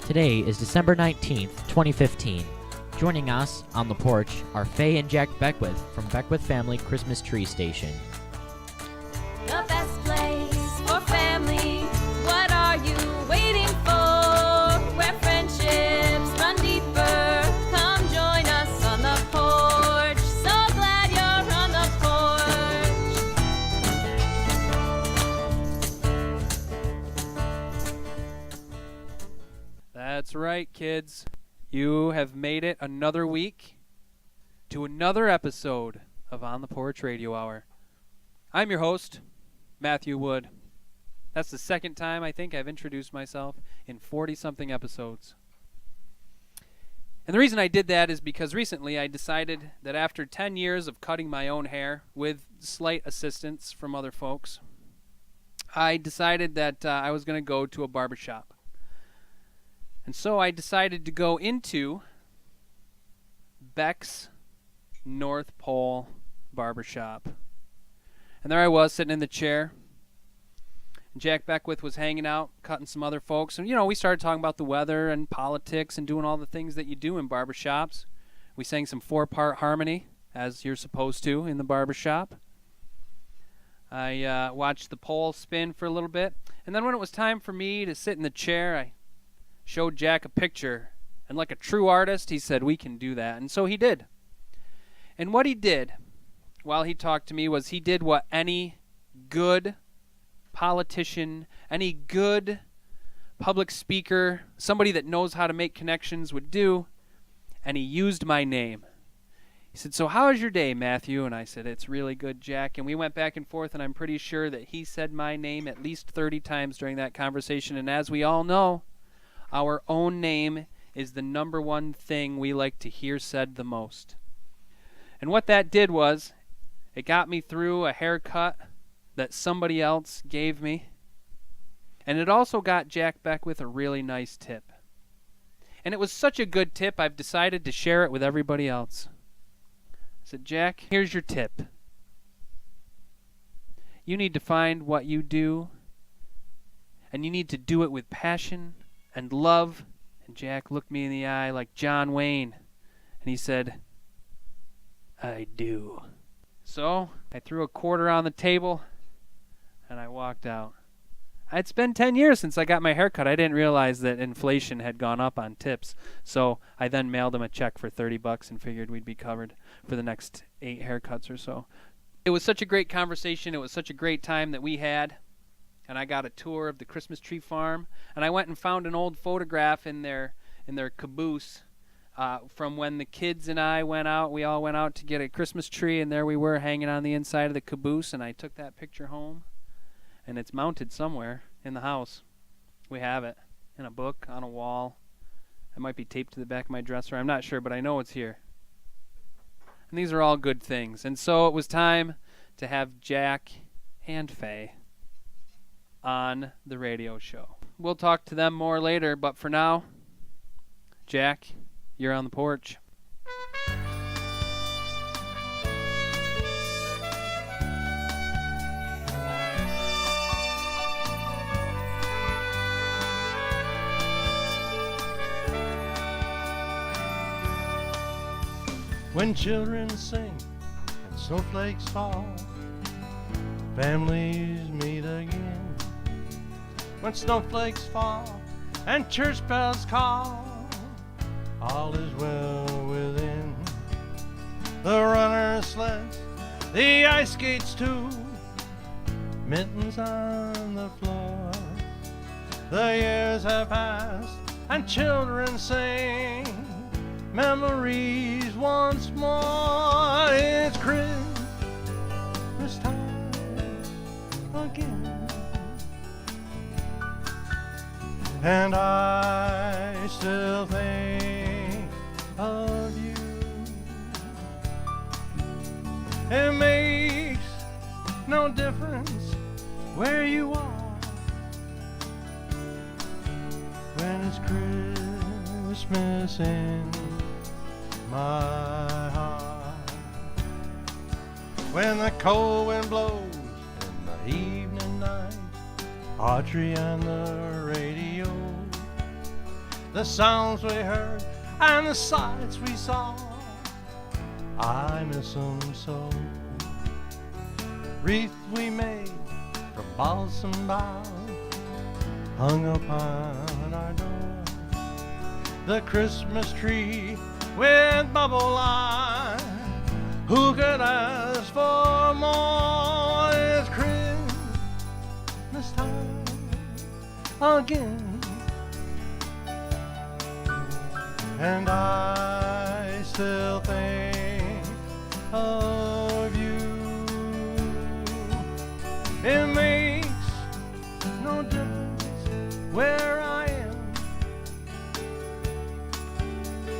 Today is December 19th, 2015. Joining us on the porch are Faye and Jack Beckwith from Beckwith Family Christmas Tree Station. The best place for family. What are you waiting for? Where friendships run deeper. Come join us on the porch. So glad you're on the porch. That's right, kids. You have made it another week to another episode of On the Porch Radio Hour. I'm your host, Matthew Wood. That's the second time I think I've introduced myself in 40-something episodes. And the reason I did that is because recently I decided that after 10 years of cutting my own hair with slight assistance from other folks, I decided that I was going to go to a barbershop. And so I decided to go into Beck's North Pole Barbershop. And there I was, sitting in the chair. And Jack Beckwith was hanging out, cutting some other folks. And, we started talking about the weather and politics and doing all the things that you do in barbershops. We sang some 4-part harmony, as you're supposed to in the barbershop. I watched the pole spin for a little bit. And then when it was time for me to sit in the chair, I showed Jack a picture, and like a true artist, he said, "We can do that." And so he did. And what he did while he talked to me was he did what any good politician, any good public speaker, somebody that knows how to make connections would do, and he used my name. He said, "So how is your day, Matthew?" And I said, "It's really good, Jack." And we went back and forth, and I'm pretty sure that he said my name at least 30 times during that conversation. And as we all know, our own name is the number one thing we like to hear said the most. And what that did was, it got me through a haircut that somebody else gave me. And it also got Jack Beckwith a really nice tip. And it was such a good tip, I've decided to share it with everybody else. I said, "Jack, here's your tip. You need to find what you do, and you need to do it with passion and love." And Jack looked me in the eye like John Wayne, and he said, "I do." So I threw a quarter on the table, and I walked out. It's been 10 years since I got my haircut. I didn't realize that inflation had gone up on tips. So I then mailed him a check for $30 and figured we'd be covered for the next 8 haircuts or so. It was such a great conversation. It was such a great time that we had. And I got a tour of the Christmas tree farm, and I went and found an old photograph in their caboose from when the kids and I went out. We all went out to get a Christmas tree, and there we were hanging on the inside of the caboose, and I took that picture home, and it's mounted somewhere in the house. We have it in a book on a wall. It might be taped to the back of my dresser. I'm not sure, but I know it's here. And these are all good things. And so it was time to have Jack and Faye on the radio show. We'll talk to them more later, but for now, Jack, you're on the porch. When children sing and snowflakes fall, families meet again. When snowflakes fall and church bells call, all is well within. The runner sleds, the ice skates too, mittens on the floor. The years have passed and children sing memories once more. It's Christmas time again, and I still think of you. It makes no difference where you are when it's Christmas in my heart. When the cold wind blows in the evening night, Audrey on the radio, the sounds we heard, and the sights we saw. I miss them so. Wreath we made from balsam boughs hung upon our door. The Christmas tree with bubble light, who could ask for more? It's Christmas time again, and I still think of you. It makes no difference where I am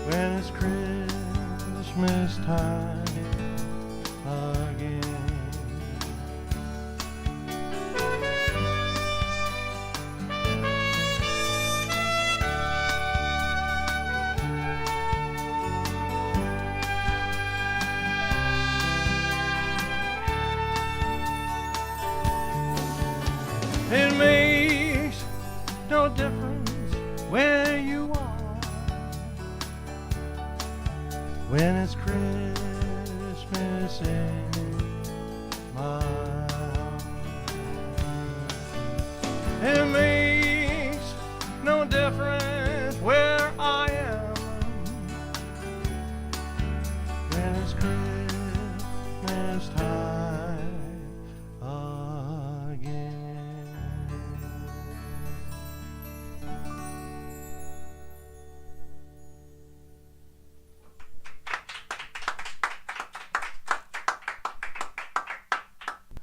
when it's Christmas time again. It makes no difference where you are when it's Christmas in my house. It makes no difference where I am when it's Christmas time again.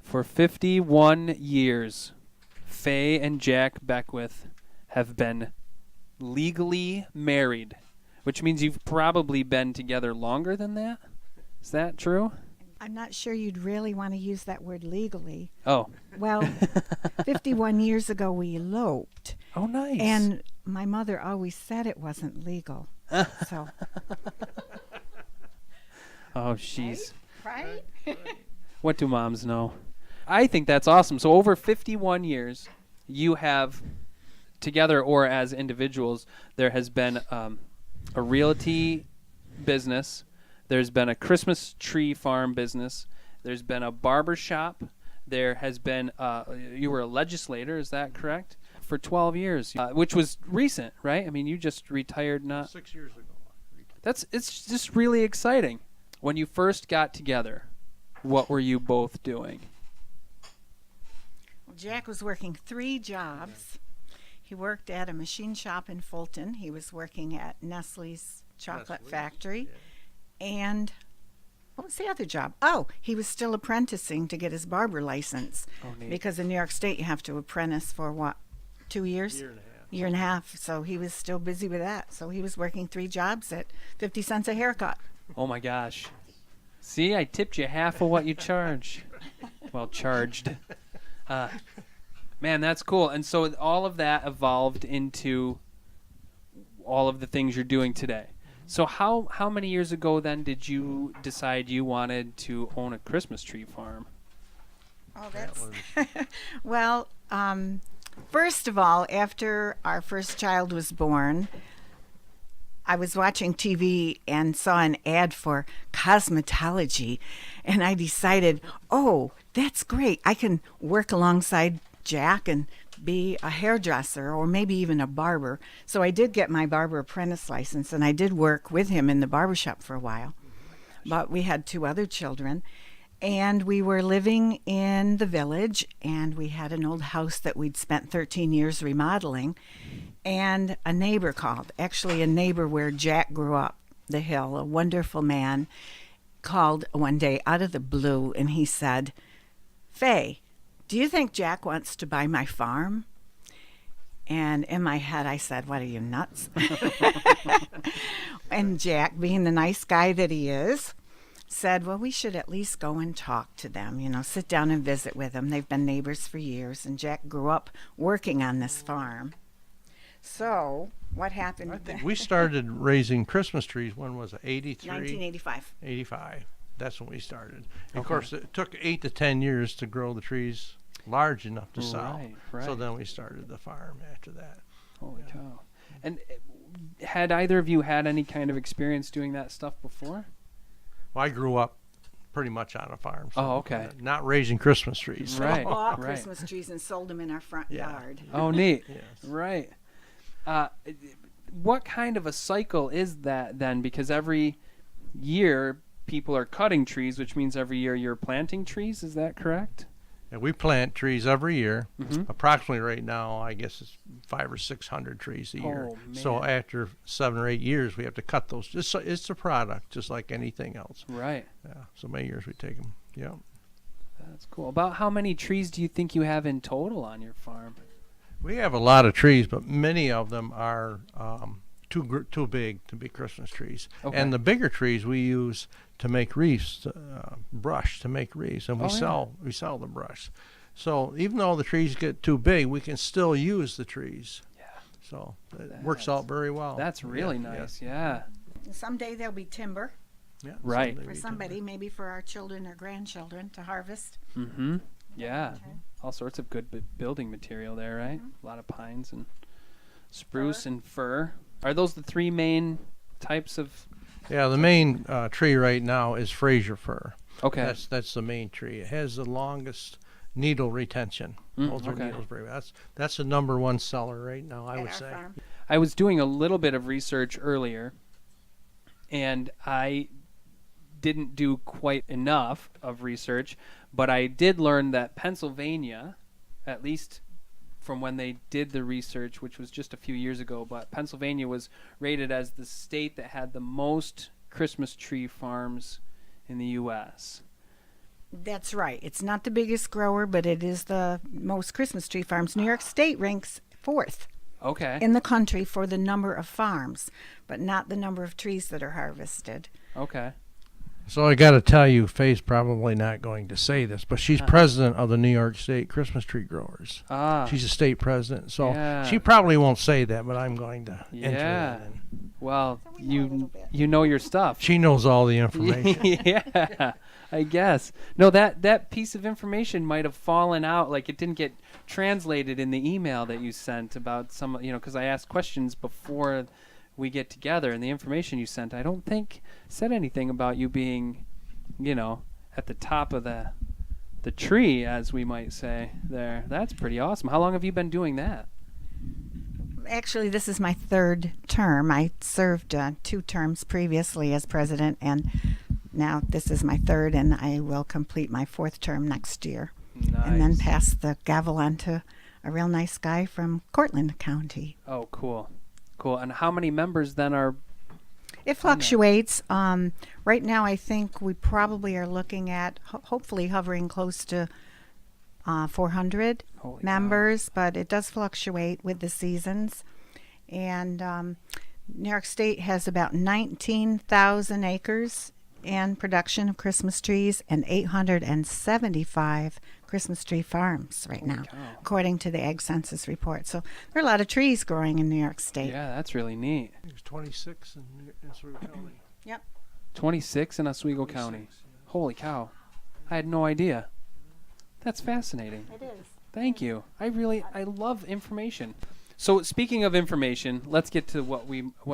For 51 years, Faye and Jack Beckwith have been legally married, which means you've probably been together longer than that. Is that true? I'm not sure you'd really want to use that word legally. Oh. Well, 51 years ago we eloped. Oh, nice. And my mother always said it wasn't legal. So. Oh, jeez. Right? What do moms know? I think that's awesome. So over 51 years, you have, together or as individuals, there has been a realty business. There's been a Christmas tree farm business. There's been a barber shop. There has been, you were a legislator, is that correct? For 12 years, which was recent, right? I mean, you just retired not... 6 years ago. It's just really exciting. When you first got together, what were you both doing? Well, Jack was working 3 jobs. He worked at a machine shop in Fulton. He was working at Nestle's chocolate factory. Yeah. And what was the other job? Oh, he was still apprenticing to get his barber license. Oh, neat. Because in New York State, you have to apprentice for what, 2 years? Year and a half. So he was still busy with that. So he was working 3 jobs at 50 cents a haircut. Oh my gosh. See, I tipped you half of what you charge. Well, charged. Man, that's cool. And so all of that evolved into all of the things you're doing today. So how many years ago then did you decide you wanted to own a Christmas tree farm? Oh, that's well. First of all, after our first child was born, I was watching TV and saw an ad for cosmetology, and I decided, oh, that's great. I can work alongside Jack and be a hairdresser or maybe even a barber. So I did get my barber apprentice license, and I did work with him in the barbershop for a while. But we had 2 other children, and we were living in the village, and we had an old house that we'd spent 13 years remodeling. And a neighbor called, actually a neighbor where Jack grew up, the hill, a wonderful man, called one day out of the blue, and he said, Faye, do you think Jack wants to buy my farm? And in my head, I said, what, are you nuts? And Jack, being the nice guy that he is, said, well, we should at least go and talk to them, sit down and visit with them. They've been neighbors for years, and Jack grew up working on this farm. So what happened? I think we started raising Christmas trees. When was it? 83? 1985. 85. That's when we started. Okay. Of course, it took 8 to 10 years to grow the trees large enough to sell. Right. So then we started the farm after that. Holy cow. And had either of you had any kind of experience doing that stuff before? Well, I grew up pretty much on a farm. So Oh, okay. Not raising Christmas trees. So. Right. Bought right. Christmas trees and sold them in our front Yeah. yard. Oh, neat. Yes. Right. What kind of a cycle is that then? Because every year people are cutting trees, which means every year you're planting trees. Is that correct? And we plant trees every year. Mhm. Approximately right now, I guess it's 500 or 600 trees a year. Oh, So man. after 7 or 8 years, we have to cut those. It's a product, just like anything else. Right. Yeah. So many years we take them. Yeah. That's cool. About how many trees do you think you have in total on your farm? We have a lot of trees, but many of them are too big to be Christmas trees. Okay. And the bigger trees we use to make wreaths, brush to make wreaths, and we Oh, yeah. sell the brush. So even though the trees get too big, we can still use the trees. Yeah. So it works out very well. That's really Yeah, nice. Yeah. Someday there'll be timber Yeah, Right. someday for we do. somebody, maybe for our children or grandchildren to harvest. Mm-hmm. Yeah. All sorts of good building material there, right? A lot of pines and spruce and fir. Are those the three main types of? Yeah, the main tree right now is Fraser fir. Okay. That's the main tree. It has the longest needle retention. Those are okay. needles very. That's the number one seller right now, I at would our say. farm. I was doing a little bit of research earlier, and I didn't do quite enough of research, but I did learn that Pennsylvania, at least from when they did the research, which was just a few years ago, but Pennsylvania was rated as the state that had the most Christmas tree farms in the U.S. That's right. It's not the biggest grower, but it is the most Christmas tree farms. New York State ranks 4th Okay. in the country for the number of farms, but not the number of trees that are harvested. Okay. So I got to tell you, Faye's probably not going to say this, but she's president of the New York State Christmas Tree Growers. Ah. She's a state president, so Yeah. she probably won't say that, but I'm going to enter Yeah. that in. Well, So we know a little you bit. you know your stuff. She knows all the information. Yeah, I guess. No, that piece of information might have fallen out, like it didn't get translated in the email that you sent about some, because I asked questions before we get together, and the information you sent, I don't think said anything about you being, at the top of the tree, as we might say there. That's pretty awesome. How long have you been doing that? Actually, this is my 3rd term. I served 2 terms previously as president, and now this is my 3rd, and I will complete my 4th term next year. Nice. And then pass the gavel on to a real nice guy from Cortland County. Oh, cool. Cool. And how many members then are? It fluctuates. Right now, I think we probably are looking at hopefully hovering close to 400 Holy cow. members, but it does fluctuate with the seasons. And New York State has about 19,000 acres in production of Christmas trees and 875 Christmas tree farms right now, cow. according to the Ag Census report. So there are a lot of trees growing in New York State. Yeah, that's really neat. It was 26 in Oswego County. 26 in Oswego 26, County. yeah. Holy cow. I had no idea. That's fascinating. It is. Thank you. I love information. So speaking of information, let's get to what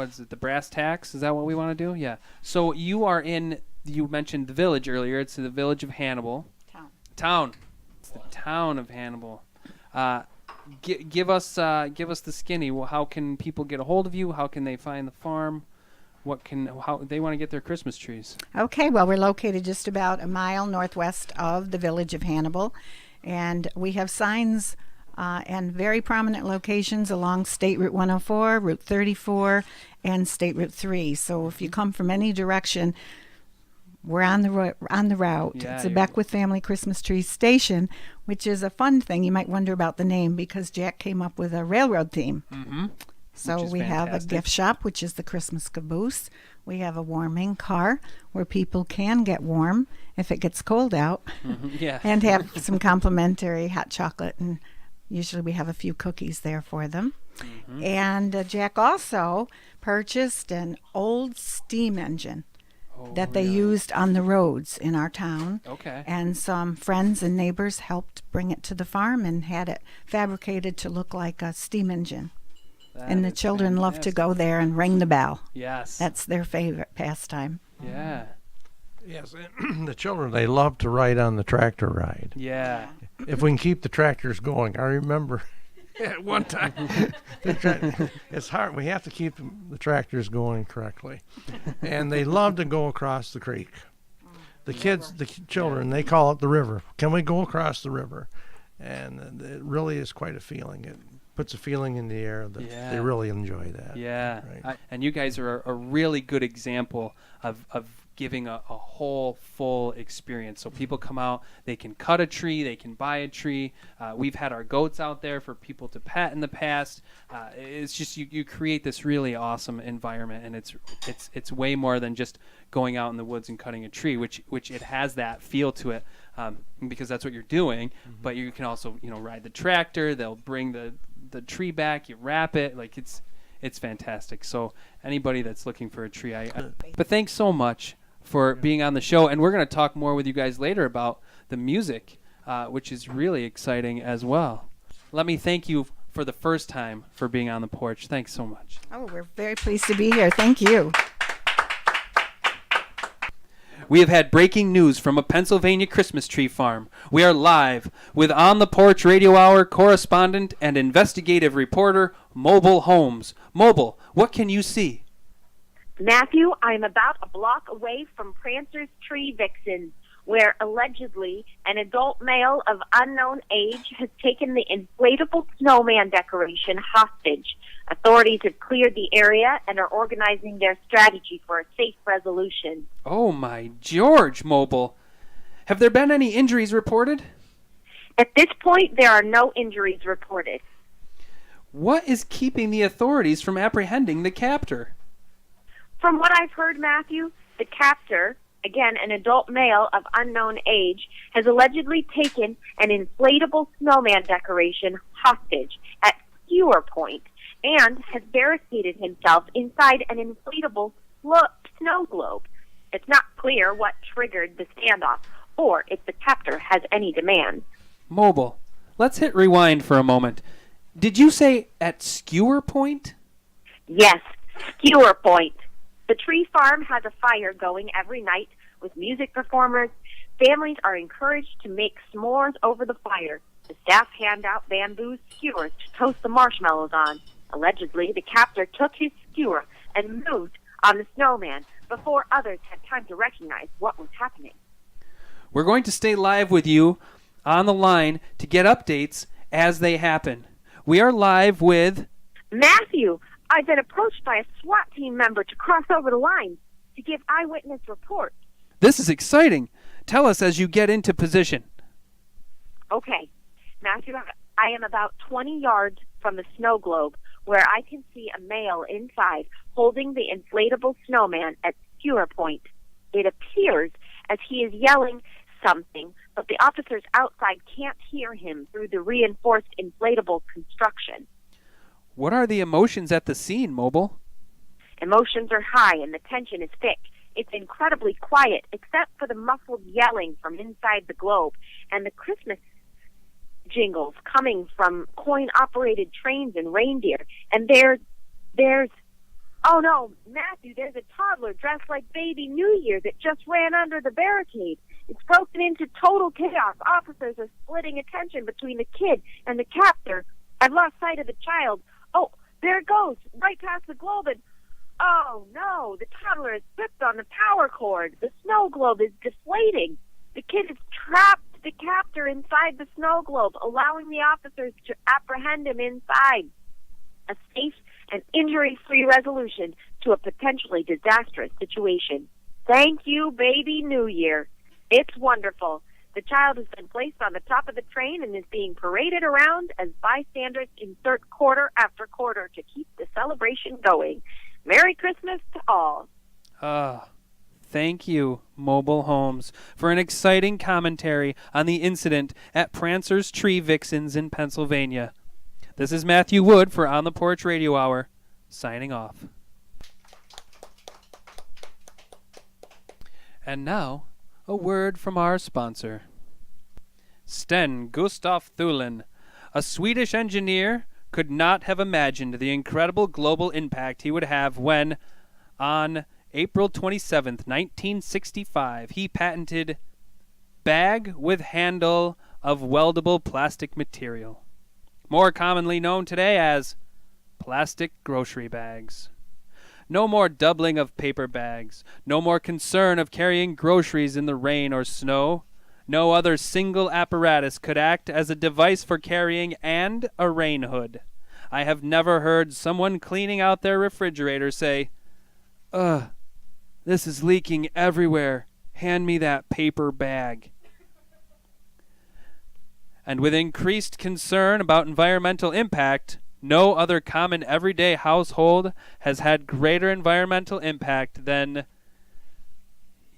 is it, the brass tacks? Is that what we want to do? Yeah. So you mentioned the village earlier. It's the village of Hannibal. Town. It's the town of Hannibal. Give us the skinny. How can people get a hold of you? How can they find the farm? How they want to get their Christmas trees? Okay, well, we're located just about a mile northwest of the village of Hannibal, and we have signs and very prominent locations along State Route 104, Route 34, and State Route 3. So if you come from any direction, we're on the route. Yeah, It's a you're- Beckwith Family Christmas Tree Station, which is a fun thing. You might wonder about the name because Jack came up with a railroad theme. Mm-hmm. So Which is we have a fantastic. gift shop, which is the Christmas caboose. We have a warming car where people can get warm if it gets cold out, Yeah. and have some complimentary hot chocolate. And usually we have a few cookies there for them. Mm-hmm. And Jack also purchased an old steam engine that they really? used on the roads in our town. Okay. And some friends and neighbors helped bring it to the farm and had it fabricated to look like a steam engine. And the children love to go there and ring the bell. Yes. That's their favorite pastime. Yeah. Yes, and the children, they love to ride on the tractor ride. Yeah. If we can keep the tractors going. I remember at one time, it's hard. We have to keep the tractors going correctly. And they love to go across the creek. The kids, the children, they call it the river. Can we go across the river? And it really is quite a feeling. It puts a feeling in the air that they really enjoy that. Yeah. Right. And you guys are a really good example of giving a whole full experience. So people come out, they can cut a tree, they can buy a tree. We've had our goats out there for people to pet in the past. It's just you create this really awesome environment, and it's way more than just going out in the woods and cutting a tree, which it has that feel to it, because that's what you're doing. Mm-hmm. But you can also ride the tractor. They'll bring the tree back, you wrap it, like it's fantastic. So anybody that's looking for a tree, but thanks so much for being on the show, and we're going to talk more with you guys later about the music, which is really exciting as well. Let me thank you for the first time for being on the porch. Thanks so much. Oh, we're very pleased to be here. Thank you. We have had breaking news from a Pennsylvania Christmas tree farm. We are live with On the Porch Radio Hour correspondent and investigative reporter, Mobile Holmes. Mobile, what can you see? Matthew, I'm about a block away from Prancer's Tree Vixens, where allegedly an adult male of unknown age has taken the inflatable snowman decoration hostage. Authorities have cleared the area and are organizing their strategy for a safe resolution. Oh, my George, Mobile. Have there been any injuries reported? At this point, there are no injuries reported. What is keeping the authorities from apprehending the captor? From what I've heard, Matthew, the captor, again an adult male of unknown age, has allegedly taken an inflatable snowman decoration hostage at Skewer Point and has barricaded himself inside an inflatable snow globe. It's not clear what triggered the standoff or if the captor has any demands. Mobile, let's hit rewind for a moment. Did you say at Skewer Point? Yes, Skewer Point. The tree farm has a fire going every night with music performers. Families are encouraged to make s'mores over the fire. The staff hand out bamboo skewers to toast the marshmallows on. Allegedly, the captor took his skewer and moved on the snowman before others had time to recognize what was happening. We're going to stay live with you on the line to get updates as they happen. We are live with Matthew. I've been approached by a SWAT team member to cross over the line to give eyewitness reports. This is exciting. Tell us as you get into position. Okay. Matthew, I am about 20 yards from the snow globe where I can see a male inside holding the inflatable snowman at Skewer Point. It appears as he is yelling something, but the officers outside can't hear him through the reinforced inflatable construction. What are the emotions at the scene, Mobile? Emotions are high and the tension is thick. It's incredibly quiet, except for the muffled yelling from inside the globe and the Christmas jingles coming from coin-operated trains and reindeer. And there's, oh no, Matthew, there's a toddler dressed like Baby New Year that just ran under the barricade. It's broken into total chaos. Officers are splitting attention between the kid and the captor. I've lost sight of the child. Oh, there it goes, right past the globe, and oh no, the toddler has slipped on the power cord. The snow globe is deflating. The kid has trapped the captor inside the snow globe, allowing the officers to apprehend him inside. A safe and injury-free resolution to a potentially disastrous situation. Thank you, Baby New Year. It's wonderful. The child has been placed on the top of the train and is being paraded around as bystanders insert quarter after quarter to keep the celebration going. Merry Christmas to all. Thank you, Mobile Homes, for an exciting commentary on the incident at Prancer's Tree Vixens in Pennsylvania. This is Matthew Wood for On the Porch Radio Hour, signing off. And now, a word from our sponsor. Sten Gustaf Thulin, a Swedish engineer, could not have imagined the incredible global impact he would have when, on April 27, 1965, he patented bag with handle of weldable plastic material, more commonly known today as plastic grocery bags. No more doubling of paper bags, no more concern of carrying groceries in the rain or snow. No other single apparatus could act as a device for carrying and a rain hood. I have never heard someone cleaning out their refrigerator say, "Ugh, this is leaking everywhere. Hand me that paper bag." And with increased concern about environmental impact, no other common everyday household has had greater environmental impact than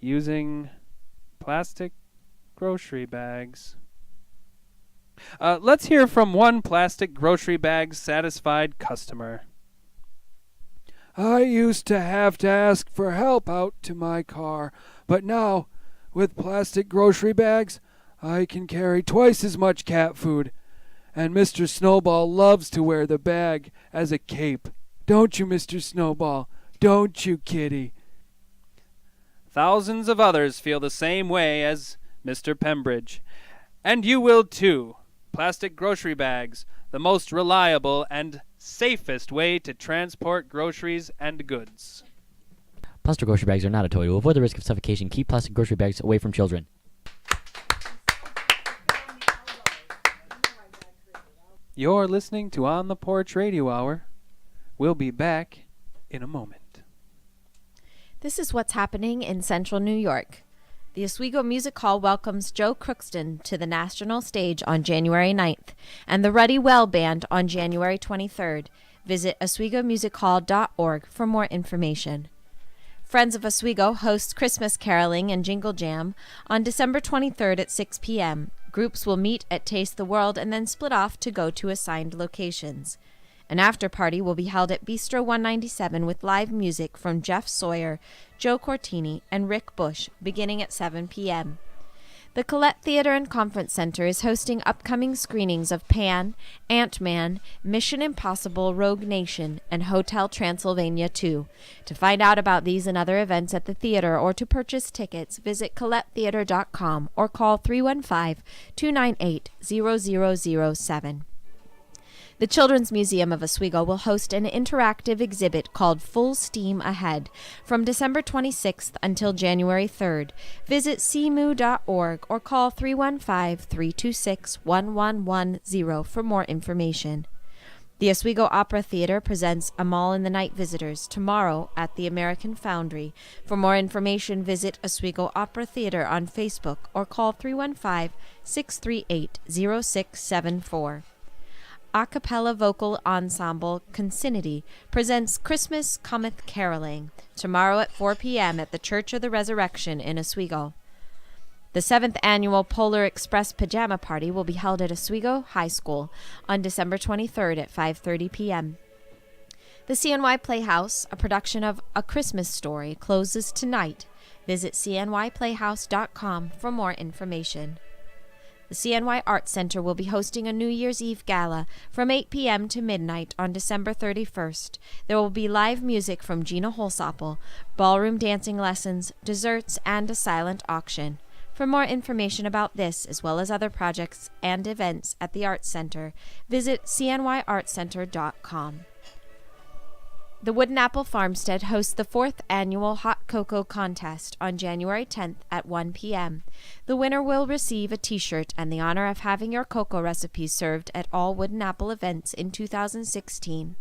using plastic grocery bags. Let's hear from one plastic grocery bag satisfied customer. "I used to have to ask for help out to my car, but now, with plastic grocery bags, I can carry twice as much cat food. And Mr. Snowball loves to wear the bag as a cape. Don't you, Mr. Snowball? Don't you, Kitty?" Thousands of others feel the same way as Mr. Pembridge. And you will too. Plastic grocery bags, the most reliable and safest way to transport groceries and goods. Plastic grocery bags are not a toy. To avoid the risk of suffocation, keep plastic grocery bags away from children. You're listening to On the Porch Radio Hour. We'll be back in a moment. This is what's happening in Central New York. The Oswego Music Hall welcomes Joe Crookston to the national stage on January 9th and the Ruddy Well Band on January 23rd. Visit oswegomusichall.org for more information. Friends of Oswego hosts Christmas caroling and Jingle Jam on December 23rd at 6 p.m. Groups will meet at Taste the World and then split off to go to assigned locations. An after-party will be held at Bistro 197 with live music from Jeff Sawyer, Joe Cortini, and Rick Bush, beginning at 7 p.m. The Collette Theater and Conference Center is hosting upcoming screenings of Pan, Ant-Man, Mission Impossible Rogue Nation, and Hotel Transylvania 2. To find out about these and other events at the theater or to purchase tickets, visit ColetteTheater.com or call 315-298-0007. The Children's Museum of Oswego will host an interactive exhibit called Full Steam Ahead from December 26th until January 3rd. Visit cmu.org or call 315-326-1110 for more information. The Oswego Opera Theater presents A Mall in the Night Visitors tomorrow at the American Foundry. For more information, visit Oswego Opera Theater on Facebook or call 315-638-0674. A cappella vocal ensemble Consinity presents Christmas Cometh Caroling tomorrow at 4 p.m. at the Church of the Resurrection in Oswego. The 7th annual Polar Express Pajama Party will be held at Oswego High School on December 23rd at 5:30 p.m. The CNY Playhouse, a production of A Christmas Story, closes tonight. Visit cnyplayhouse.com for more information. The CNY Arts Center will be hosting a New Year's Eve gala from 8 p.m. to midnight on December 31st. There will be live music from Gina Holsopple, ballroom dancing lessons, desserts, and a silent auction. For more information about this, as well as other projects and events at the Arts Center, visit cnyartscenter.com. The Wooden Apple Farmstead hosts the 4th annual Hot Cocoa Contest on January 10th at 1 p.m. The winner will receive a t-shirt and the honor of having your cocoa recipes served at all Wooden Apple events in 2016.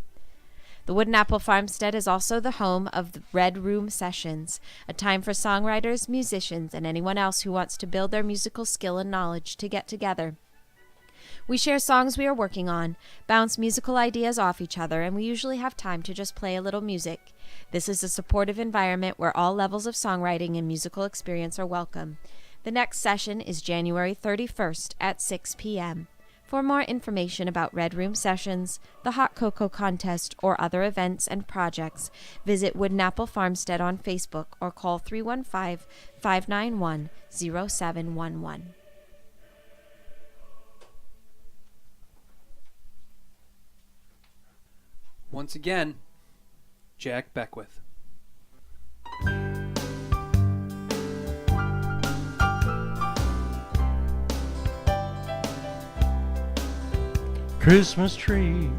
The Wooden Apple Farmstead is also the home of the Red Room Sessions, a time for songwriters, musicians, and anyone else who wants to build their musical skill and knowledge to get together. We share songs we are working on, bounce musical ideas off each other, and we usually have time to just play a little music. This is a supportive environment where all levels of songwriting and musical experience are welcome. The next session is January 31st at 6 p.m. For more information about Red Room Sessions, the Hot Cocoa Contest, or other events and projects, visit Wooden Apple Farmstead on Facebook or call 315-591-0711. once again, Jack Beckwith. Christmas tree,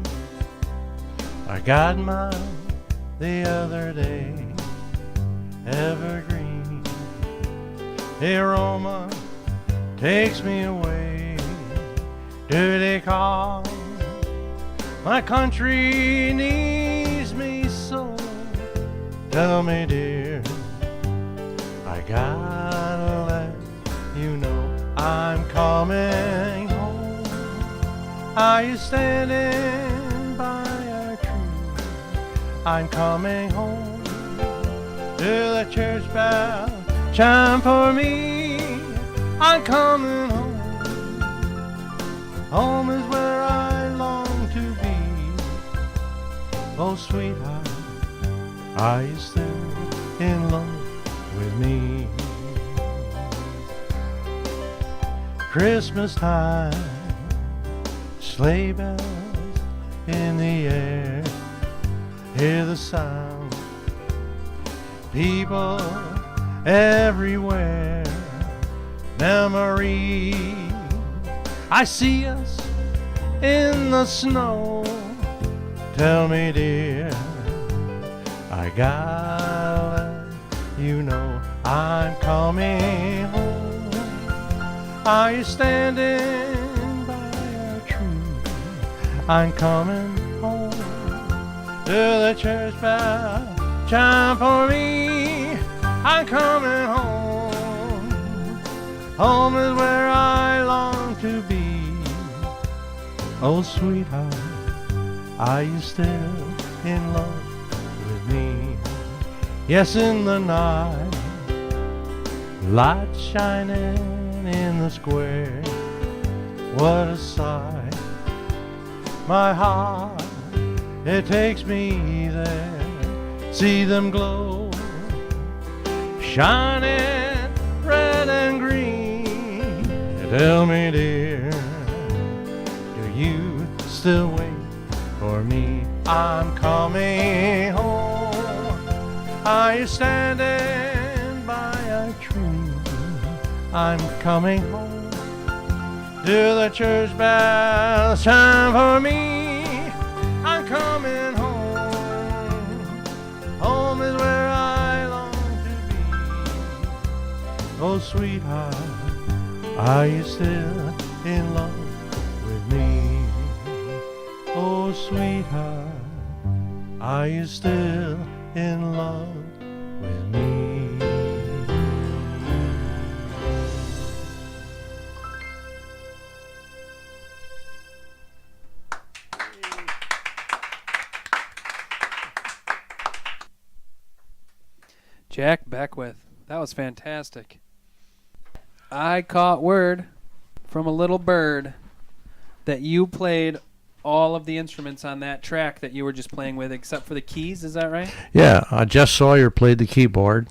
I got mine the other day. Evergreen, the aroma takes me away. Do they call? My country needs me so. Tell me, dear, I gotta let you know I'm coming home. Are you standing by a tree? I'm coming home. Do the church bell chime for me? I'm coming home. Home is where I long to be. Oh, sweetheart, are you still in love with me? Christmas time, sleigh bells in the air. Hear the sound, people everywhere. Memory, I see us in the snow. Tell me, dear, I gotta let you know I'm coming home. Are you standing by a tree? I'm coming home. Do the church bell chime for me? I'm coming home. Home is where I long to be. Oh, sweetheart, are you still in love with me? Yes, in the night, light shining in the square. What a sight, my heart, it takes me there. See them glow, shining red and green. Tell me, dear, do you still wait for me? I'm coming home. Are you standing by a tree? I'm coming home. Do the church bells chime for me? I'm coming home. Home is where I long to be. Oh, sweetheart, are you still in love with me? Oh, sweetheart, are you still in love with me? Jack Beckwith. That was fantastic. I caught word from a little bird that you played all of the instruments on that track that you were just playing with except for the keys. Is that right? Yeah, Jeff Sawyer played the keyboard,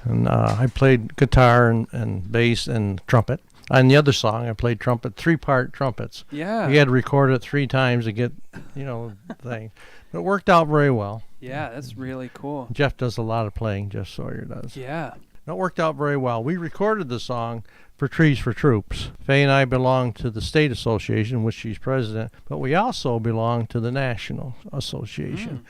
and I played guitar and bass and trumpet. On the other song, I played trumpet, 3-part trumpets. Yeah. We had to record it 3 times to get, thing. But it worked out very well. Yeah, that's really cool. Jeff does a lot of playing, Jeff Sawyer does. Yeah. It worked out very well. We recorded the song for Trees for Troops. Faye and I belong to the State Association, which she's president, but we also belong to the National Association.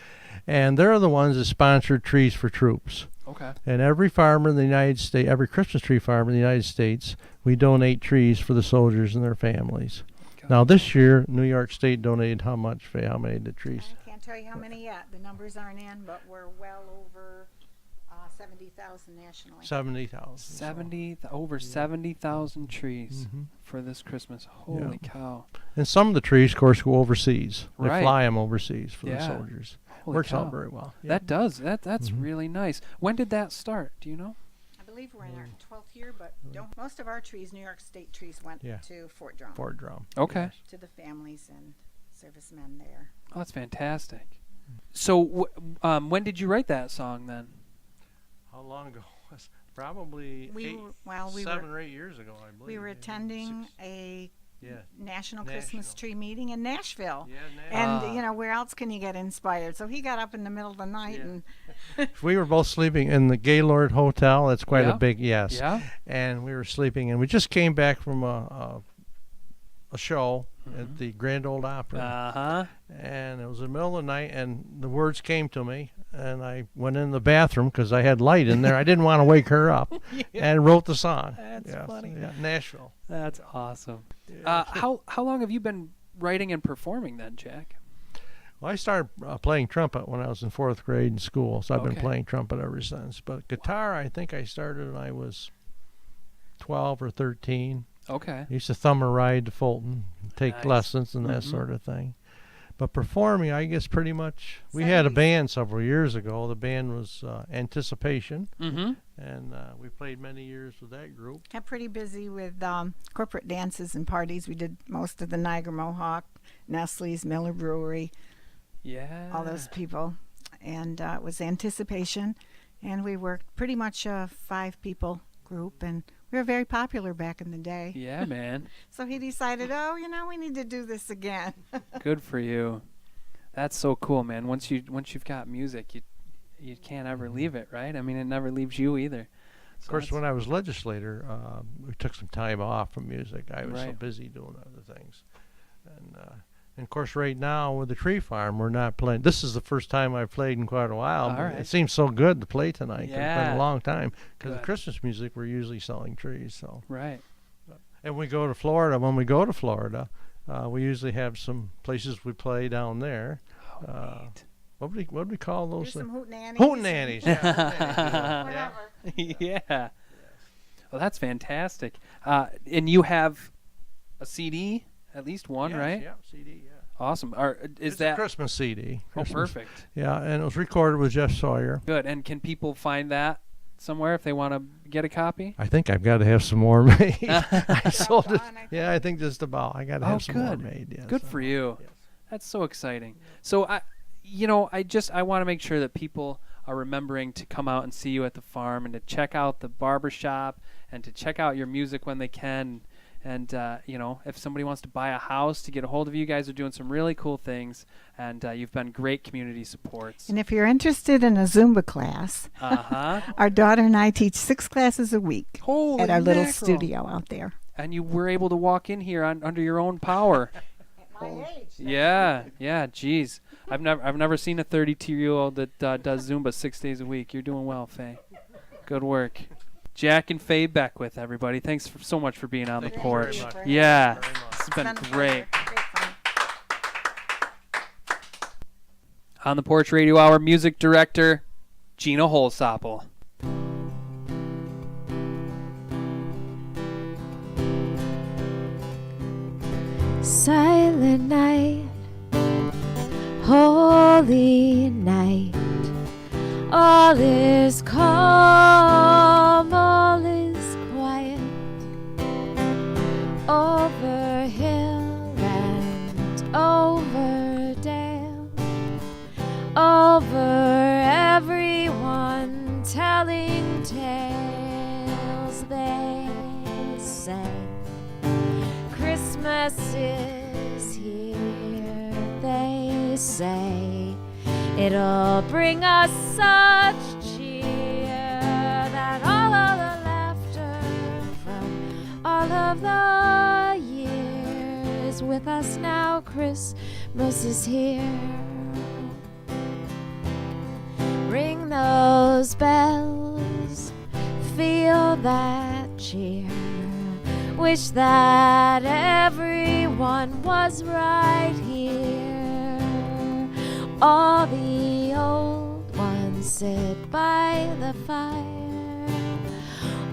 And they're the ones that sponsored Trees for Troops. Okay. And every farmer in the United States, every Christmas tree farmer in the United States, we donate trees for the soldiers and their families. Okay. Now this year, New York State donated how much, Faye? How many did trees? I can't tell you how many yet. The numbers aren't in, but we're well over 70,000 nationally. 70,000. Over 70,000 trees for this Christmas. Holy cow. And some of the trees, of course, go overseas. They Right. fly them overseas for the soldiers. Holy Works cow. out very well. Yeah. That does. That's really nice. When did that start? Do you know? I believe we're in our 12th year, but most of our trees, New York State trees, went to Fort Drum. Fort Drum. Okay. To the families and servicemen there. Oh, that's fantastic. So, when did you write that song then? How long ago? Probably We 7 were or 8 years ago, I believe. We were attending a National Christmas Tree Meeting in Nashville. Yeah, And, where else can you get inspired? So he got up in the middle of the night and... We were both sleeping in the Gaylord Hotel. It's quite a big, Yeah. And we were sleeping, and we just came back from a show at the Grand Ole Opera. Uh-huh. And it was the middle of the night, and the words came to me, and I went in the bathroom because I had light in there. I didn't want to wake her up, and wrote the song. That's funny. Yeah, Nashville. That's awesome. How long have you been writing and performing then, Jack? Well, I started playing trumpet when I was in 4th grade in school, so I've been Okay. playing trumpet ever since. But guitar, I think I started when I was 12 or 13. Okay. I used to thumb a ride to Fulton, take Nice. lessons and that sort of thing. But performing, I guess pretty much, we had a band several years ago. The band was Anticipation, Mm-hmm. and we played many years with that group. Got pretty busy with corporate dances and parties. We did most of the Niagara Mohawk, Nestle's, Miller Brewery, Yeah. all those people. And it was Anticipation. And we were pretty much a 5-people group. And we were very popular back in the day. Yeah, man. So he decided, we need to do this again. Good for you. That's so cool, man. Once you've got music, you can't ever leave it, right? I mean, it never leaves you either. Of course, when I was legislator, we took some time off from music. I was so Right. busy doing other things. And of course, right now with the tree farm, we're not playing. This is the first time I've played in quite a while. All but right. It seems so good to play tonight. 'Cause It's been Yeah. a long time. Because the Good. Christmas music, we're usually selling trees. So, Right. and we go to Florida. When we go to Florida, we usually have some places we play down there. Neat. What would we call Do those some things? hootenannies. Hootenannies. Yeah. Yeah. Well, that's fantastic. And you have a CD, at least one, Yes, right? Yeah, CD. Yeah. Awesome. Is It's that a Christmas CD? Oh, Christmas. perfect. Yeah, and it was recorded with Jeff Sawyer. Good. And can people find that somewhere if they want to get a copy? I think I've got to have some more made. I About sold it. done, I think. Yeah, I think just about. I got to Oh, have some more good. made. Yeah, Good so. for you. Yes. That's so exciting. So I want to make sure that people are remembering to come out and see you at the farm and to check out the barber shop and to check out your music when they can. And, if somebody wants to buy a house, to get a hold of you, guys are doing some really cool things. And you've been great community supports. And if you're interested in a Zumba class, Uh-huh. our daughter and I teach 6 classes a week Holy at our little mackerel. studio out there. And you were able to walk in here under your own power. Yeah, geez. I've never seen a 32-year-old that does Zumba 6 days a week. You're doing well, Faye. Good work. Jack and Faye Beckwith, everybody. Thanks so much for being on the Thank you very porch. much. Yeah, Very much. it's been It's been a great. pleasure. Great fun. On the Porch Radio Hour, music director Gina Holsopple. Silent night, holy night, all is calm, all is quiet, over hill and over dale, over everyone telling tales. They say Christmas is here, they say. It'll bring us such cheer that all of the laughter from all of the years with us now. Christmas is here. Ring those bells, feel that cheer. Wish that everyone was right here. All the old ones sit by the fire.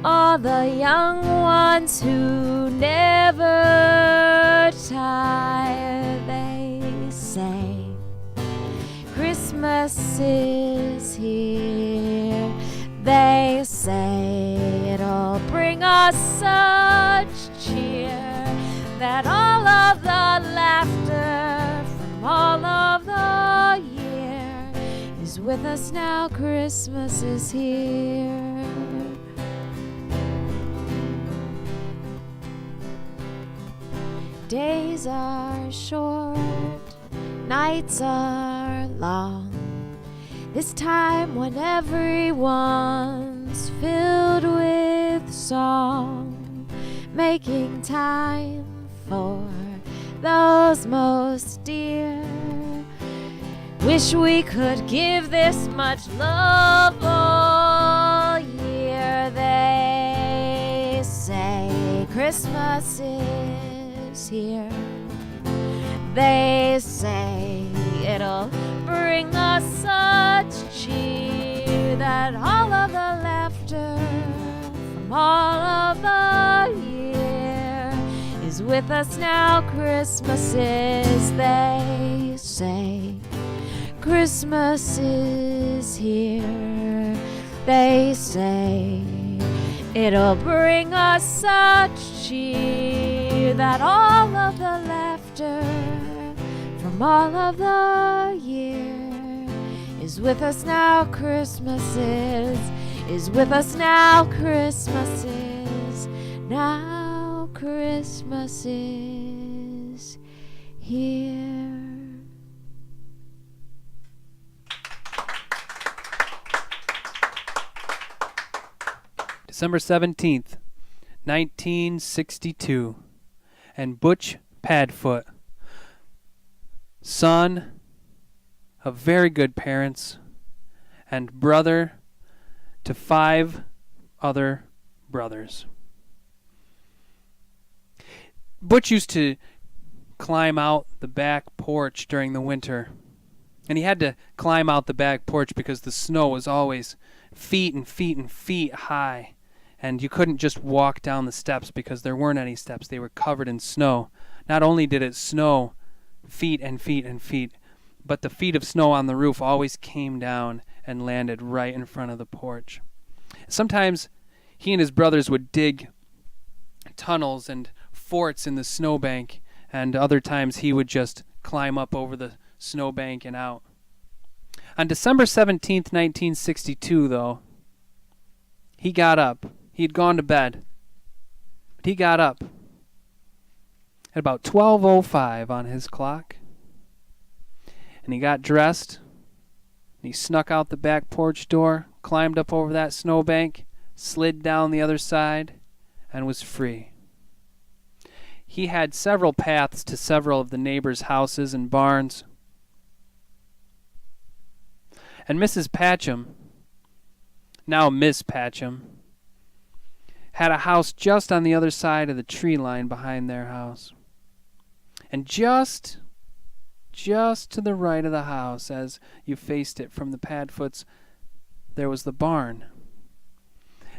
All the young ones who never tire. They say Christmas is here. They say it'll bring us such cheer that all of the laughter from all of the year is with us now. Christmas is here. Days are short, nights are long. This time when everyone's filled with song, making time for those most dear. Wish we could give this much love all year. They say Christmas is here. They say it'll bring us such cheer that all of the laughter from all of the year is with us now. Christmas is, they say, Christmas is here. They say it'll bring us such cheer that all of the laughter from all of the year is with us now. Christmas is with us now. Christmas is now. Christmas is here. December 17th, 1962, and Butch Padfoot, son of very good parents and brother to 5 other brothers. Butch used to climb out the back porch during the winter, and he had to climb out the back porch because the snow was always feet and feet and feet high. And you couldn't just walk down the steps because there weren't any steps. They were covered in snow. Not only did it snow feet and feet and feet, but the feet of snow on the roof always came down and landed right in front of the porch. Sometimes he and his brothers would dig tunnels and forts in the snowbank, and other times he would just climb up over the snowbank and out. On December 17th, 1962, though, he got up. He had gone to bed, but he got up at about 12:05 on his clock, and he got dressed, and he snuck out the back porch door, climbed up over that snowbank, slid down the other side, and was free. He had several paths to several of the neighbors' houses and barns, and Mrs. Patcham, now Miss Patcham, had a house just on the other side of the tree line behind their house. And just to the right of the house, as you faced it from the Padfoots, there was the barn.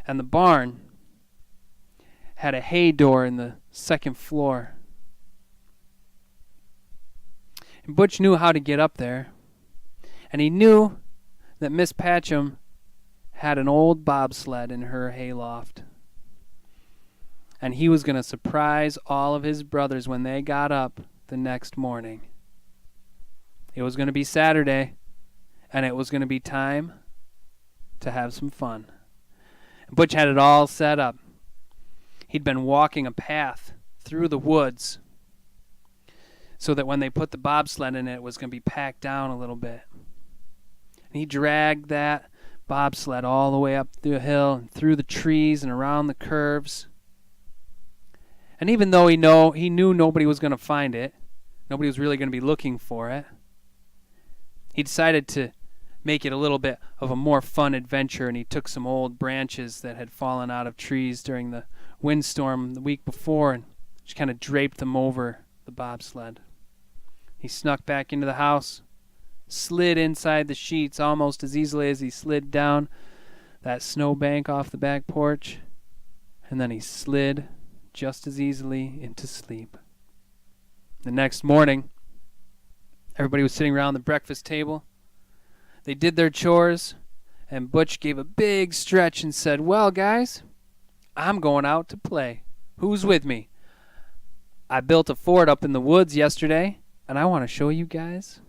And the barn had a hay door in the second floor. And Butch knew how to get up there. And he knew that Miss Patcham had an old bobsled in her hayloft. And he was going to surprise all of his brothers when they got up the next morning. It was going to be Saturday, and it was going to be time to have some fun. And Butch had it all set up. He'd been walking a path through the woods so that when they put the bobsled in it, it was going to be packed down a little bit. And he dragged that bobsled all the way up the hill and through the trees and around the curves. And even though he knew nobody was going to find it, nobody was really going to be looking for it, he decided to make it a little bit of a more fun adventure, and he took some old branches that had fallen out of trees during the windstorm the week before and just kind of draped them over the bobsled. He snuck back into the house, slid inside the sheets almost as easily as he slid down that snowbank off the back porch, and then he slid just as easily into sleep. The next morning, everybody was sitting around the breakfast table. They did their chores, and Butch gave a big stretch and said, "Well, guys, I'm going out to play. Who's with me? I built a fort up in the woods yesterday, and I want to show you guys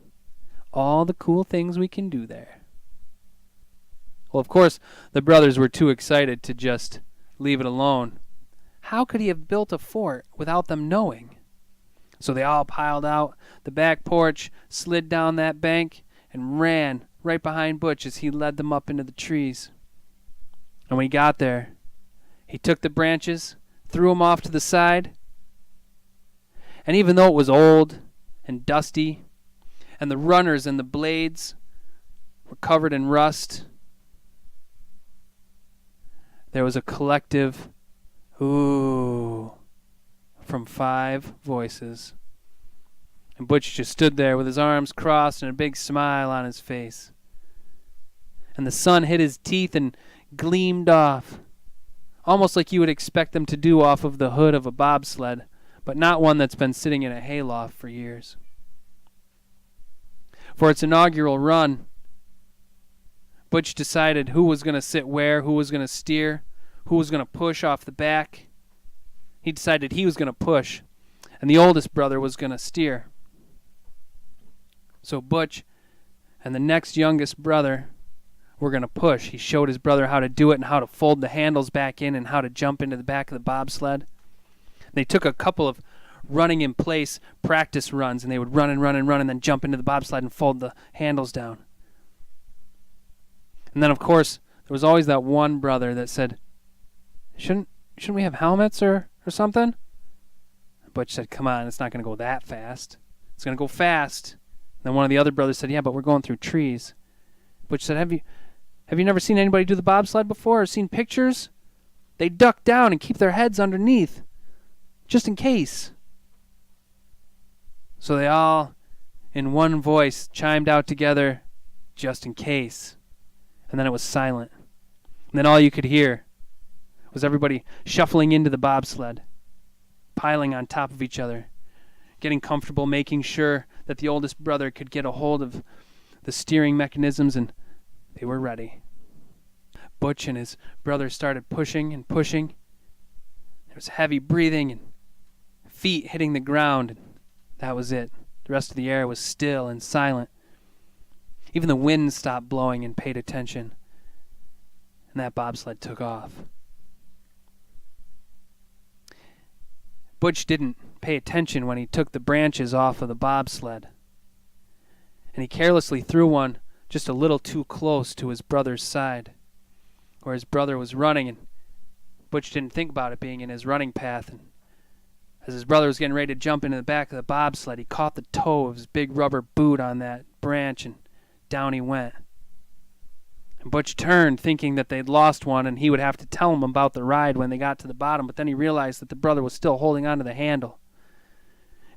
all the cool things we can do there." Well, of course, the brothers were too excited to just leave it alone. How could he have built a fort without them knowing? So they all piled out the back porch, slid down that bank, and ran right behind Butch as he led them up into the trees. And when he got there, he took the branches, threw them off to the side, and even though it was old and dusty, and the runners and the blades were covered in rust, there was a collective "ooh" from 5 voices. And Butch just stood there with his arms crossed and a big smile on his face. And the sun hit his teeth and gleamed off, almost like you would expect them to do off of the hood of a bobsled, but not one that's been sitting in a hayloft for years. For its inaugural run, Butch decided who was going to sit where, who was going to steer, who was going to push off the back. He decided he was going to push, and the oldest brother was going to steer. So Butch and the next youngest brother were going to push. He showed his brother how to do it and how to fold the handles back in and how to jump into the back of the bobsled. They took a couple of running in place practice runs, and they would run and run and run and then jump into the bobsled and fold the handles down. And then, of course, there was always that one brother that said, Shouldn't we have helmets or something? Butch said, come on, it's not going to go that fast. It's going to go fast. Then one of the other brothers said, yeah, but we're going through trees. Butch said, have you never seen anybody do the bobsled before or seen pictures? They duck down and keep their heads underneath, just in case. So they all, in one voice, chimed out together, just in case. And then it was silent. And then all you could hear was everybody shuffling into the bobsled, piling on top of each other, getting comfortable, making sure that the oldest brother could get a hold of the steering mechanisms, and they were ready. Butch and his brother started pushing and pushing. There was heavy breathing and feet hitting the ground, and that was it. The rest of the air was still and silent. Even the wind stopped blowing and paid attention, and that bobsled took off. Butch didn't pay attention when he took the branches off of the bobsled, and he carelessly threw one just a little too close to his brother's side, where his brother was running, and Butch didn't think about it being in his running path. And as his brother was getting ready to jump into the back of the bobsled, he caught the toe of his big rubber boot on that branch, and down he went. And Butch turned, thinking that they'd lost one and he would have to tell him about the ride when they got to the bottom, but then he realized that the brother was still holding onto the handle.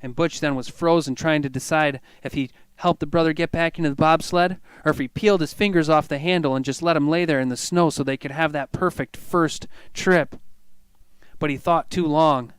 And Butch then was frozen, trying to decide if he helped the brother get back into the bobsled, or if he peeled his fingers off the handle and just let him lay there in the snow so they could have that perfect first trip. But he thought too long,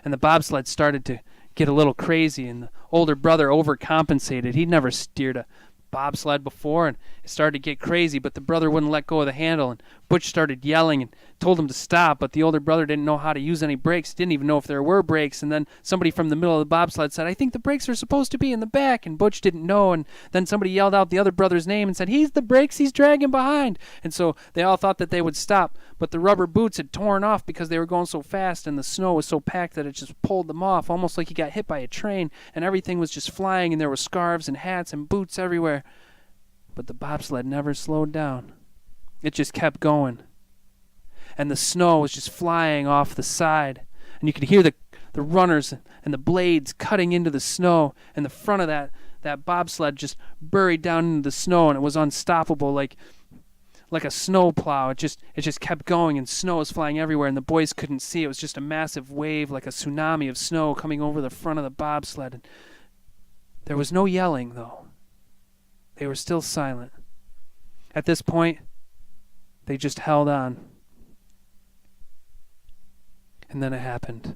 and the bobsled started to get a little crazy, and the older brother overcompensated. He'd never steered a bobsled before, and it started to get crazy, but the brother wouldn't let go of the handle, and Butch started yelling and told him to stop, but the older brother didn't know how to use any brakes, didn't even know if there were brakes, and then somebody from the middle of the bobsled said, I think the brakes are supposed to be in the back, and Butch didn't know, and then somebody yelled out the other brother's name and said, he's the brakes, he's dragging behind, and so they all thought that they would stop, but the rubber boots had torn off because they were going so fast, and the snow was so packed that it just pulled them off, almost like he got hit by a train, and everything was just flying, and there were scarves and hats and boots everywhere. But the bobsled never slowed down. It just kept going. And the snow was just flying off the side. And you could hear the runners and the blades cutting into the snow. And the front of that bobsled just buried down into the snow. And it was unstoppable like a snow plow. It just kept going, and snow was flying everywhere. And the boys couldn't see. It was just a massive wave, like a tsunami of snow coming over the front of the bobsled. And there was no yelling, though. They were still silent. At this point, they just held on. And then it happened.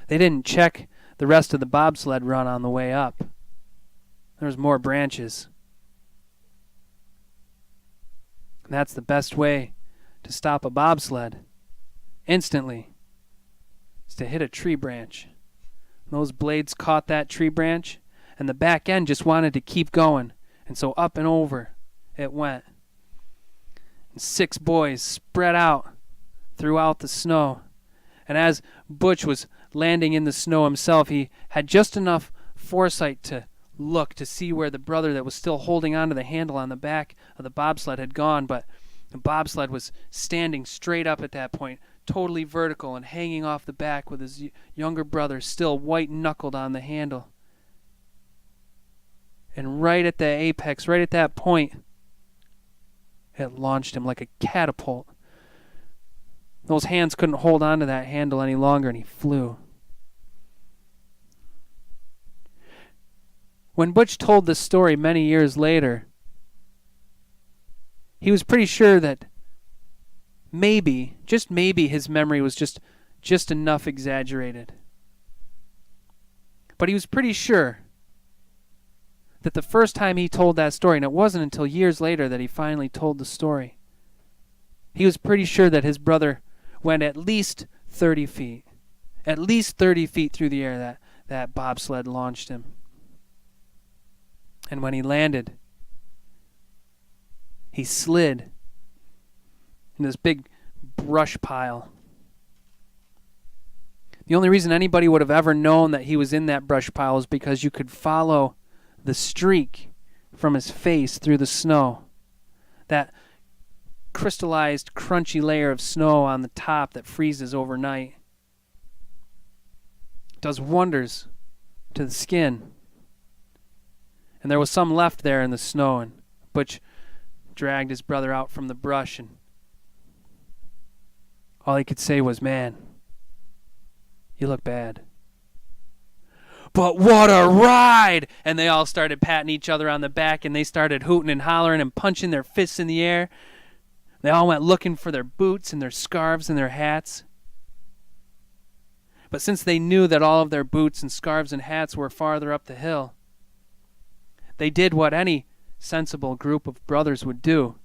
They didn't check the rest of the bobsled run on the way up. There was more branches. And that's the best way to stop a bobsled instantly, is to hit a tree branch. And those blades caught that tree branch, and the back end just wanted to keep going, and so up and over it went. And 6 boys spread out throughout the snow, and as Butch was landing in the snow himself, he had just enough foresight to look to see where the brother that was still holding onto the handle on the back of the bobsled had gone, but the bobsled was standing straight up at that point, totally vertical and hanging off the back with his younger brother still white-knuckled on the handle. And right at the apex, right at that point, it launched him like a catapult. Those hands couldn't hold on to that handle any longer, and he flew. When Butch told this story many years later, he was pretty sure that maybe, just maybe, his memory was just enough exaggerated. But he was pretty sure that the first time he told that story, and it wasn't until years later that he finally told the story, he was pretty sure that his brother went at least 30 feet. At least 30 feet through the air that bobsled launched him. And when he landed, he slid in this big brush pile. The only reason anybody would have ever known that he was in that brush pile is because you could follow the streak from his face through the snow. That crystallized, crunchy layer of snow on the top that freezes overnight does wonders to the skin. And there was some left there in the snow, and Butch dragged his brother out from the brush, and all he could say was, "Man, you look bad." "But what a ride!" And they all started patting each other on the back, and they started hooting and hollering and punching their fists in the air. They all went looking for their boots and their scarves and their hats. But since they knew that all of their boots and scarves and hats were farther up the hill, they did what any sensible group of brothers would do.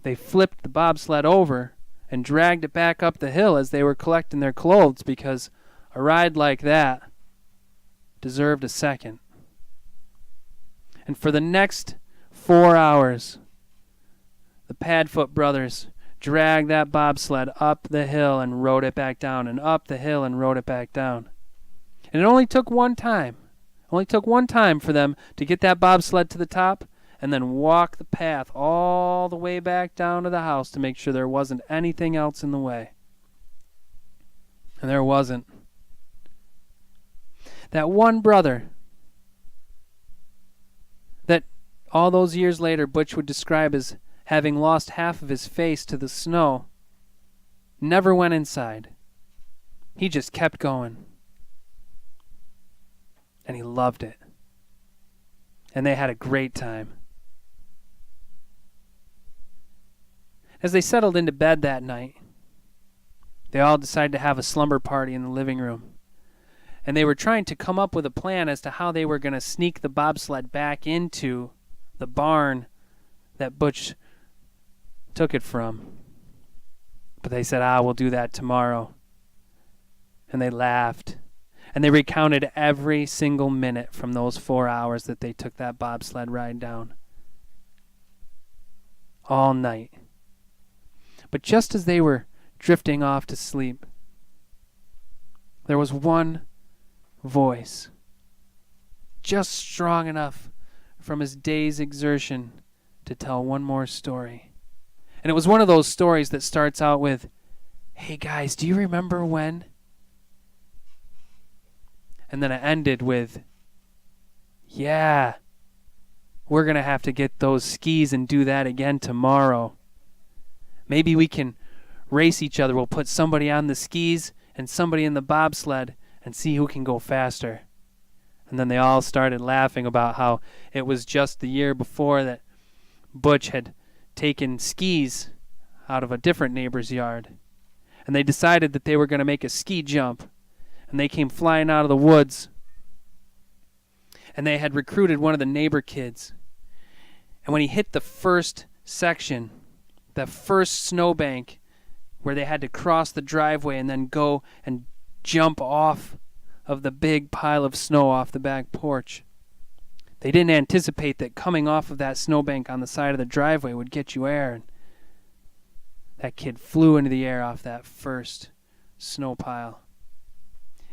They flipped the bobsled over and dragged it back up the hill as they were collecting their clothes, because a ride like that deserved a second. And for the next 4 hours, the Padfoot brothers dragged that bobsled up the hill and rode it back down, and up the hill and rode it back down. And it only took one time for them to get that bobsled to the top and then walk the path all the way back down to the house to make sure there wasn't anything else in the way. And there wasn't. That one brother that all those years later Butch would describe as having lost half of his face to the snow never went inside. He just kept going. And he loved it. And they had a great time. As they settled into bed that night, they all decided to have a slumber party in the living room. And they were trying to come up with a plan as to how they were going to sneak the bobsled back into the barn that Butch took it from. But they said, we'll do that tomorrow. And they laughed. And they recounted every single minute from those 4 hours that they took that bobsled ride down. All night. But just as they were drifting off to sleep, there was one voice, just strong enough from his day's exertion to tell one more story. And it was one of those stories that starts out with, "Hey guys, do you remember when?" And then it ended with, "Yeah, we're going to have to get those skis and do that again tomorrow. Maybe we can race each other. We'll put somebody on the skis and somebody in the bobsled and see who can go faster." And then they all started laughing about how it was just the year before that Butch had taken skis out of a different neighbor's yard. And they decided that they were going to make a ski jump. And they came flying out of the woods. And they had recruited one of the neighbor kids. And when he hit the first section, the first snowbank where they had to cross the driveway and then go and jump off of the big pile of snow off the back porch, they didn't anticipate that coming off of that snowbank on the side of the driveway would get you air. And that kid flew into the air off that first snow pile.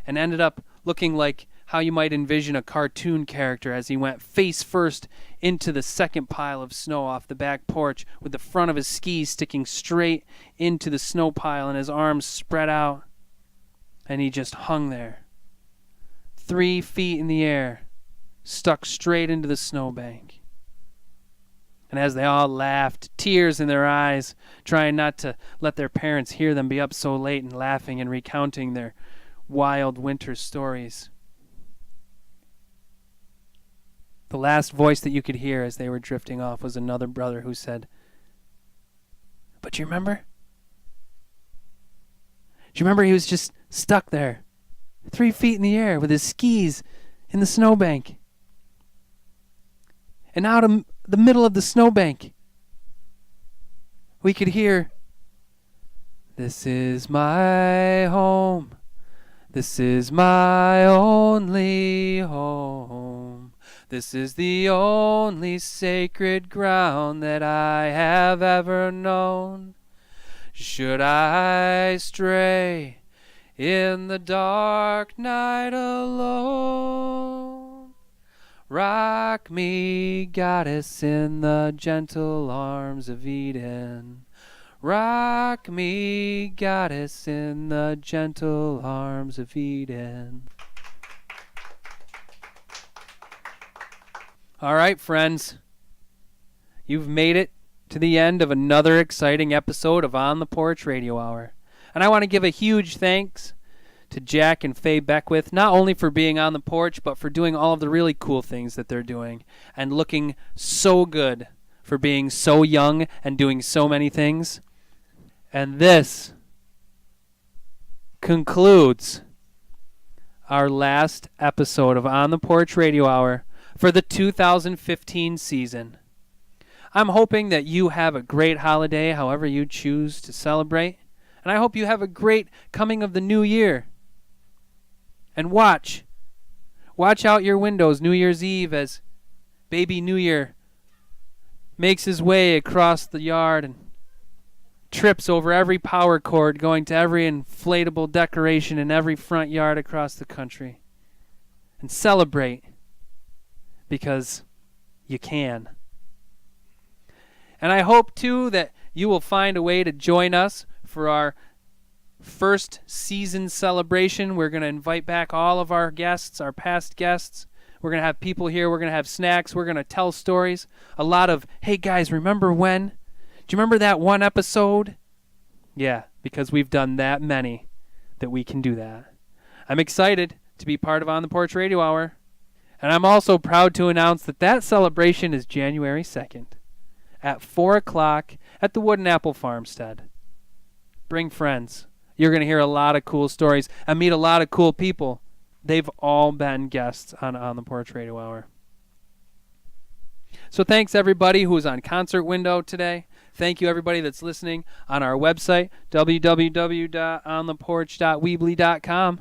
and ended up looking like how you might envision a cartoon character as he went face first into the second pile of snow off the back porch with the front of his skis sticking straight into the snow pile and his arms spread out. And he just hung there, 3 feet in the air, stuck straight into the snowbank. And as they all laughed, tears in their eyes, trying not to let their parents hear them be up so late and laughing and recounting their wild winter stories, the last voice that you could hear as they were drifting off was another brother who said, "But you remember? Do you remember he was just stuck there, 3 feet in the air with his skis in the snowbank? And out of the middle of the snowbank, we could hear, 'This is my home. This is my only home. This is the only sacred ground that I have ever known. Should I stray in the dark night alone, rock me, goddess, in the gentle arms of Eden. Rock me, goddess, in the gentle arms of Eden.'" All right, friends. You've made it to the end of another exciting episode of On the Porch Radio Hour. And I want to give a huge thanks to Jack and Faye Beckwith, not only for being on the porch, but for doing all of the really cool things that they're doing and looking so good for being so young and doing so many things. And this concludes our last episode of On the Porch Radio Hour for the 2015 season. I'm hoping that you have a great holiday, however you choose to celebrate. And I hope you have a great coming of the new year. And watch out your windows New Year's Eve as Baby New Year makes his way across the yard and trips over every power cord going to every inflatable decoration in every front yard across the country. And celebrate, because you can. And I hope, too, that you will find a way to join us for our first season celebration. We're going to invite back all of our guests, our past guests. We're going to have people here. We're going to have snacks. We're going to tell stories. A lot of, "Hey, guys, remember when? Do you remember that one episode?" Yeah, because we've done that many that we can do that. I'm excited to be part of On the Porch Radio Hour. And I'm also proud to announce that celebration is January 2nd at 4 o'clock at the Wooden Apple Farmstead. Bring friends. You're going to hear a lot of cool stories and meet a lot of cool people. They've all been guests on the Porch Radio Hour. So thanks everybody who was on Concert Window today. Thank you everybody that's listening on our website, www.ontheporch.weebly.com.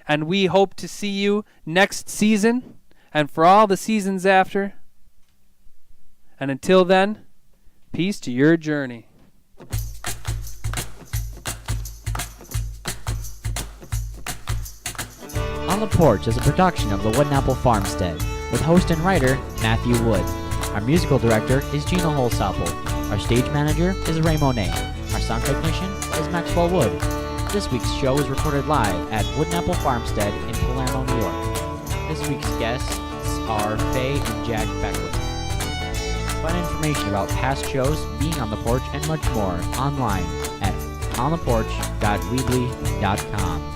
And we hope to see you next season and for all the seasons after. And until then, peace to your journey. On the Porch is a production of the Wooden Apple Farmstead with host and writer Matthew Wood. Our musical director is Gina Holsapple. Our stage manager is Ray Monet. Our sound technician is Maxwell Wood. This week's show is recorded live at Wooden Apple Farmstead in Palermo, New York. This week's guests are Faye and Jack Beckwith. Find information about past shows, being on the porch, and much more online at ontheporch.weebly.com.